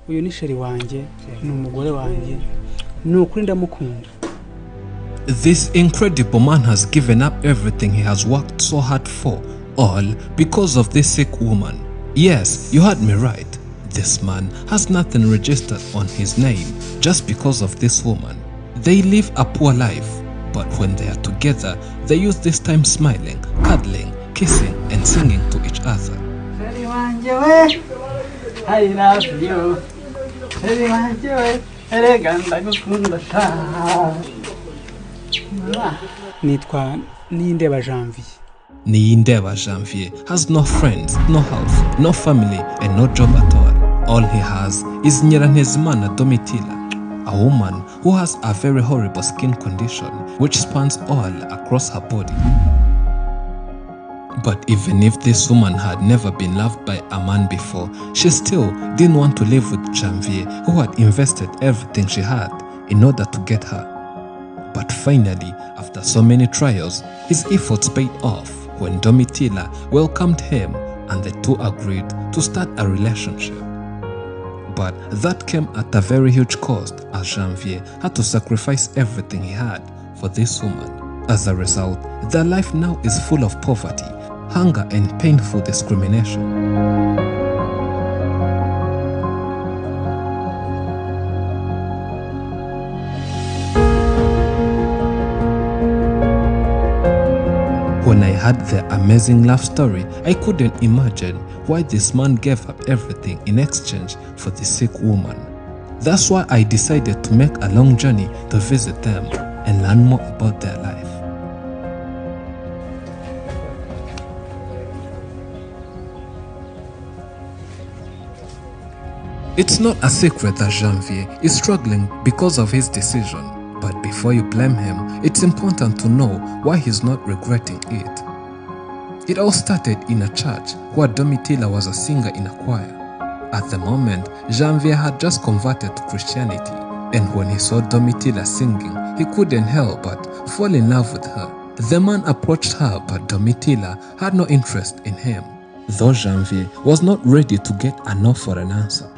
uyu ni sheri wanjye ni umugore wanjye ni ukuri ndamukunda. This incredible man has given up everything he has worked so hard for, all because of this sick woman. Yes, you heard me right. This man has nothing registered on his name just because of this woman. They live a poor life, but when they are together, they use this time smiling, cuddling, kissing, and singing to each other. I love you. Nitwa Niyindeba Janvier. Niyindeba Janvier has no friends, no house, no family, and no job at all. All he has is Nyirantezimana Domitilla, a woman who has a very horrible skin condition which spans all across her body. But even if this woman had never been loved by a man before, she still didn't want to live with Janvier, who had invested everything she had in order to get her. But finally, after so many trials, his efforts paid off when Domitilla welcomed him and the two agreed to start a relationship. But that came at a very huge cost, as Janvier had to sacrifice everything he had for this woman. As a result, their life now is full of poverty, hunger, and painful discrimination. When I heard their amazing love story, I couldn't imagine why this man gave up everything in exchange for the sick woman. That's why I decided to make a long journey to visit them and learn more about their life. It's not a secret that Janvier is struggling because of his decision. But before you blame him, it's important to know why he's not regretting it. It all started in a church where Domitilla was a singer in a choir. At the moment, Janvier had just converted to Christianity, and when he saw Domitilla singing, he couldn't help but fall in love with her. The man approached her, but Domitilla had no interest in him, though Janvier was not ready to get a no for an answer.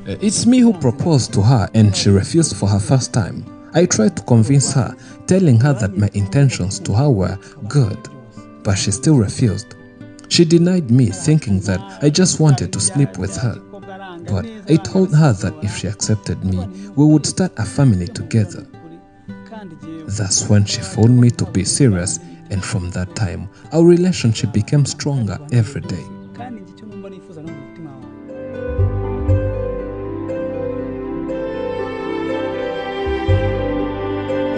It's me who proposed to her and she refused for her first time. I tried to convince her, telling her that my intentions to her were good, but she still refused. She denied me, thinking that I just wanted to sleep with her. But I told her that if she accepted me, we would start a family together. That's when she found me to be serious, and from that time, our relationship became stronger every day.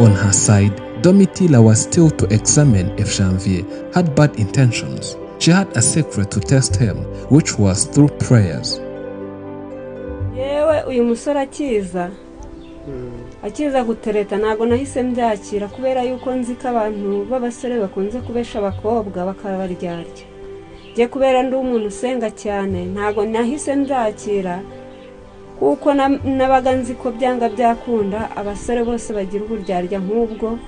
On her side, Domitilla was still to examine if Janvier had bad intentions. She had a secret to test him, which was through prayers. Yewe uyu musore akiza gutereta ntago nahise mbyakira kubera yuko nzi ko abantu b'abasore bakunze kubesha abakobwa bakabaryarya. Je kubera ndi umuntu usenga cyane ntago nahise mbyakira kuko nabaga nzi ko byanga byakunda abasore bose bagira uburyarya nk'ubwo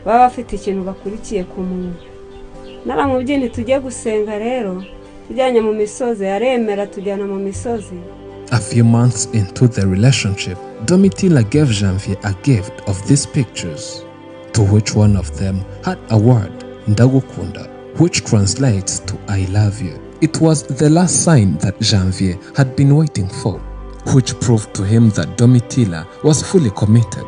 baba bafite ikintu bakurikiye ku muntu. Naramubye tujye gusenga rero tujyanye mu misozi yaremera tujyana mu misozi. A few months into the relationship, Domitilla gave Janvier a gift of these pictures, to which one of them had a word, Ndagukunda, which translates to I love you. It was the last sign that Janvier had been waiting for, which proved to him that Domitilla was fully committed.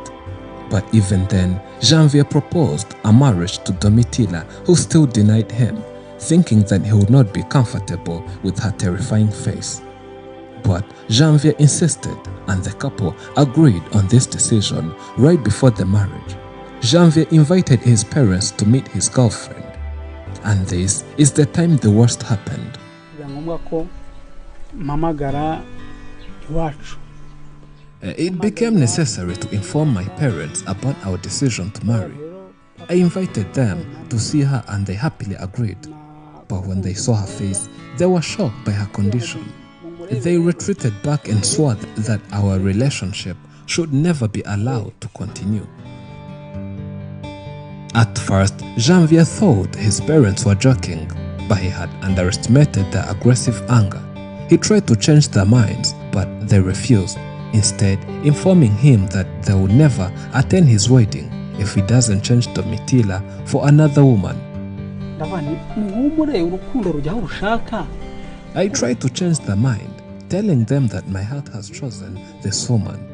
But even then, Janvier proposed a marriage to Domitilla, who still denied him, thinking that he would not be comfortable with her terrifying face. But Janvier insisted, and the couple agreed on this decision right before the marriage. Janvier invited his parents to meet his girlfriend, and this is the time the worst happened. It became necessary to inform my parents about our decision to marry. I invited them to see her and they happily agreed. But when they saw her face, they were shocked by her condition. They retreated back and swore that our relationship should never be allowed to continue. At first, Janvier thought his parents were joking, but he had underestimated their aggressive anger. He tried to change their minds, but they refused, instead informing him that they would never attend his wedding if he doesn't change Domitila for another woman. I tried to change their mind, telling them that my heart has chosen this woman.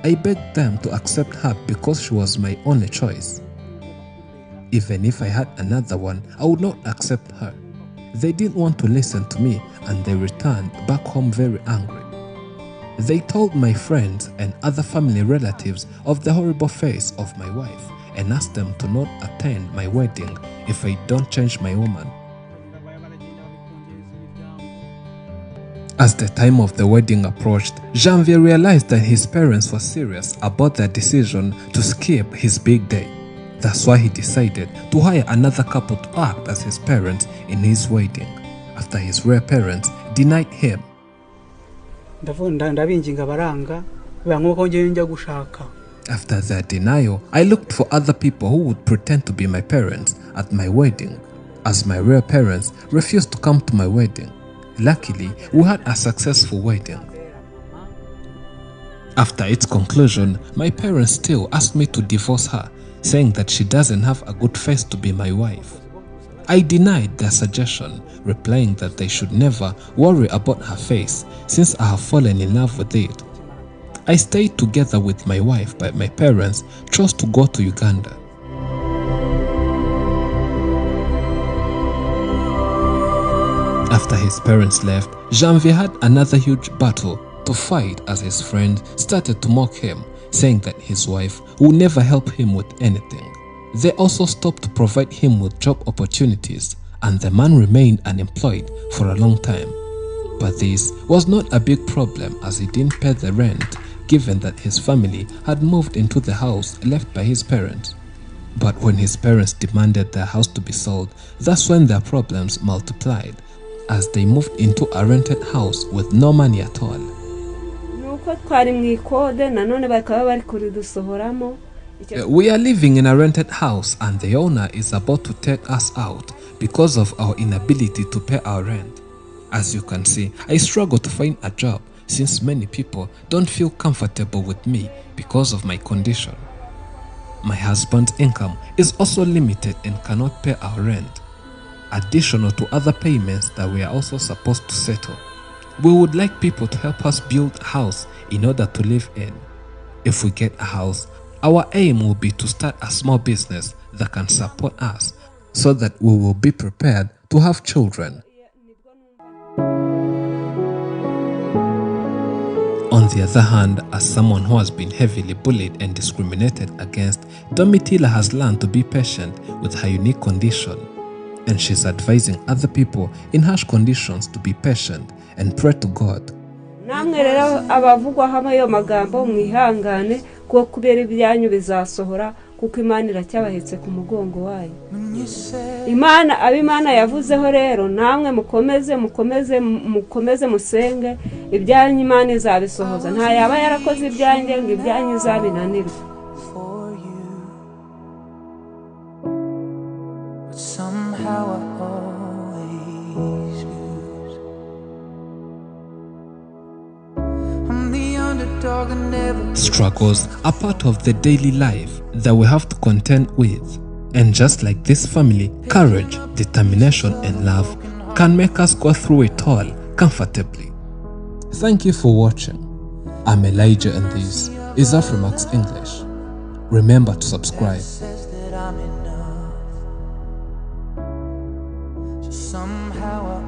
I begged them to accept her because she was my only choice. Even if I had another one, I would not accept her. They didn't want to listen to me and they returned back home very angry. They told my friends and other family relatives of the horrible face of my wife and asked them to not attend my wedding if I don't change my woman. As the time of the wedding approached, Janvier realized that his parents were serious about their decision to skip his big day. That's why he decided to hire another couple to act as his parents in his wedding, after his real parents denied him. After their denial, I looked for other people who would pretend to be my parents at my wedding, as my real parents refused to come to my wedding. Luckily, we had a successful wedding. After its conclusion, my parents still asked me to divorce her, saying that she doesn't have a good face to be my wife. I denied their suggestion, replying that they should never worry about her face since I have fallen in love with it. I stayed together with my wife, but my parents chose to go to Uganda. After his parents left, Janvier had another huge battle to fight as his friend started to mock him, saying that his wife would never help him with anything. They also stopped to provide him with job opportunities, and the man remained unemployed for a long time. But this was not a big problem as he didn't pay the rent, given that his family had moved into the house left by his parents. But when his parents demanded their house to be sold, that's when their problems multiplied, as they moved into a rented house with no money at all. We are living in a rented house and the owner is about to take us out because of our inability to pay our rent. As you can see, I struggle to find a job since many people don't feel comfortable with me because of my condition. My husband's income is also limited and cannot pay our rent, additional to other payments that we are also supposed to settle. We would like people to help us build a house in order to live in. If we get a house, our aim will be to start a small business that can support us so that we will be prepared to have children. On the other hand, as someone who has been heavily bullied and discriminated against, Domitila has learned to be patient with her unique condition, and she's advising other people in harsh conditions to be patient and pray to God. namwe rero abavugwaho amayo magambo mwihangane kuko kubera ibyanyu bizasohora kuko Imana iracyabahetse ku mugongo wayo. Imana yavuzeho rero namwe mukomeze musenge ibyanyu Imana izabisohoza. Nta yaba yarakoze ibyanjye ngo ibyanyu izabinanirwe. Struggles are part of the daily life that we have to contend with. And just like this family, courage, determination, and love can make us go through it all comfortably. Thank you for watching. I'm Elijah and this is Afrimax English. Remember to subscribe. Somehow I